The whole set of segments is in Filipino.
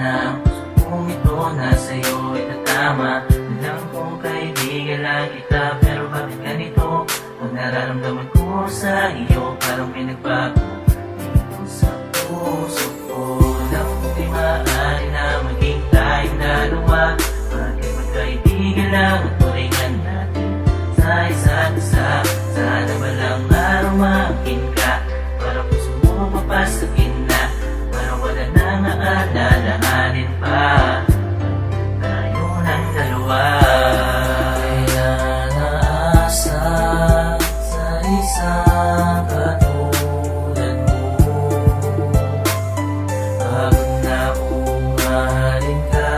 na ang puso kong ito nasa iyo itatama. Alam kong kaibigan lang kita, pero bakit ganito? Ang nararamdaman ko sa iyo parang may nagbago dito sa puso ko. Alam kong di maaari na maging tayong dalawa. Bakit magkaibigan lang at turingan natin sa isa't isa? Sana ba lang araw maakin ka para puso mo mapasakin na, para wala nang aalalahanin pa tayo ng dalawa. Kailan naasa sa isang katulad mo, pagod na kung mahalin ka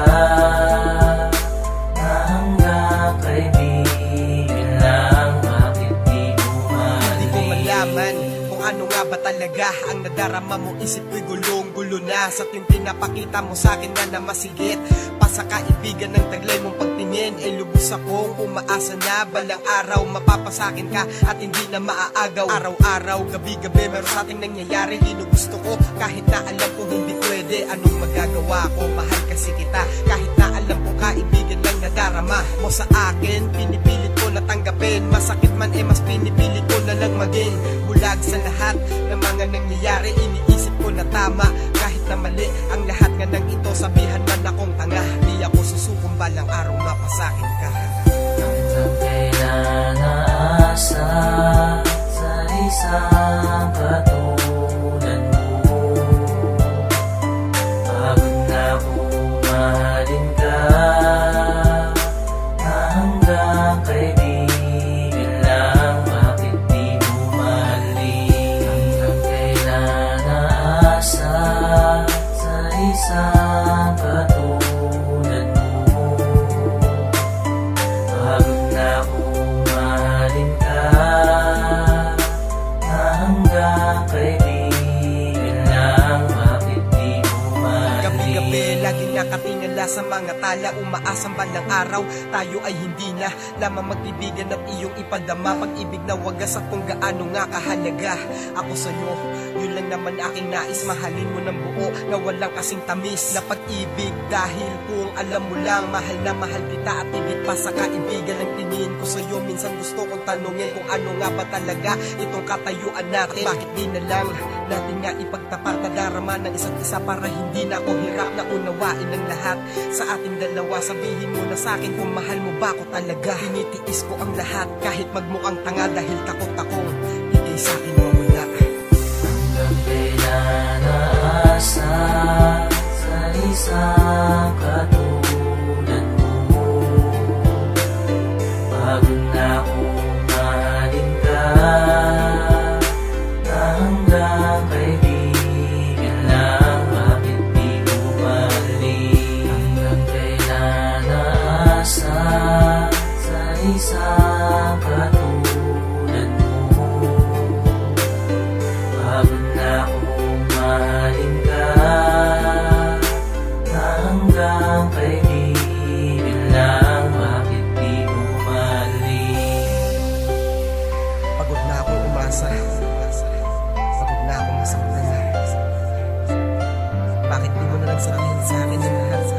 na hanggang kaibigan lang. Bakit di mo mahalin? Di ko malaman kung ano nga ba talaga ang nadarama mo. Isip ko'y gulong-gulo na sa tuwing pinapakita mo sa'kin na masigit pa sa kaibigan ng taglay mong pagtingin. Ay lubos akong umaasa na balang araw mapapasakin ka at hindi na maaagaw. Araw-araw, gabi-gabi meron sa ating nangyayari. Ginugusto ko kahit na alam kong hindi pwede. Anong magagawa ko? Mahal kasi kita kahit na alam kong kaibigan lang nadarama mo sa akin. Pinipilit ko na tanggapin, masakit man mas pinipilit ko na lang maging bulag sa lahat ng mga nangyayari. Iniisip ko na tama kahit na mali ang lahat nga ng ito. Sabihan man akong tanga, di ako susukom balang araw mapasakin ka. Hanggang kailan naasa sa isang katulad mo, pagod na kung mahalin ka na hanggang kaibigan lang. Bakit di mo mahalin? Hanggang kailan naasa sa isang katulad mo, pagod na kung mahalin ka na hanggang kaibigan lang. Bakit di mo mahalin? Gabi-gabi laging nakatingala sa mga tala, umaasang balang araw tayo ay hindi na lamang mag-ibigan at iyong ipadama pag-ibig na wagas at kung gaano nga kahalaga ako sa'yo. Yun lang naman aking nais, mahalin mo ng buo na walang kasing tamis na pag-ibig. Dahil kung alam mo lang, mahal na mahal kita at higit pa sa kaibigan ang tingin ko sa'yo. Minsan gusto kong tanungin kung ano nga ba talaga itong katayuan natin. Bakit di na lang natin nga ipagtapat na darama ng isa't isa para hindi na ako hirap na unawain ng lahat sa ating dalawa. Sabihin mo na sa'kin kung mahal mo ba ako talaga. Tinitiis ko ang lahat kahit magmukhang tanga dahil takot akong hindi sa'kin mawala. Hanggang kailan naasa sa isang katulad mo, pagod na kung mahalin ka na hanggang kaibigan lang. Bakit di mo mahalin? Hanggang kailan naasa sa isang katulad mo, pagod na kung mahalin ka na hanggang kaibigan lang. Bakit di mo mahalin? Pagod na akong umasa, pagod na akong masaktan. Bakit di mo na lang sabihin sa akin ang lahat?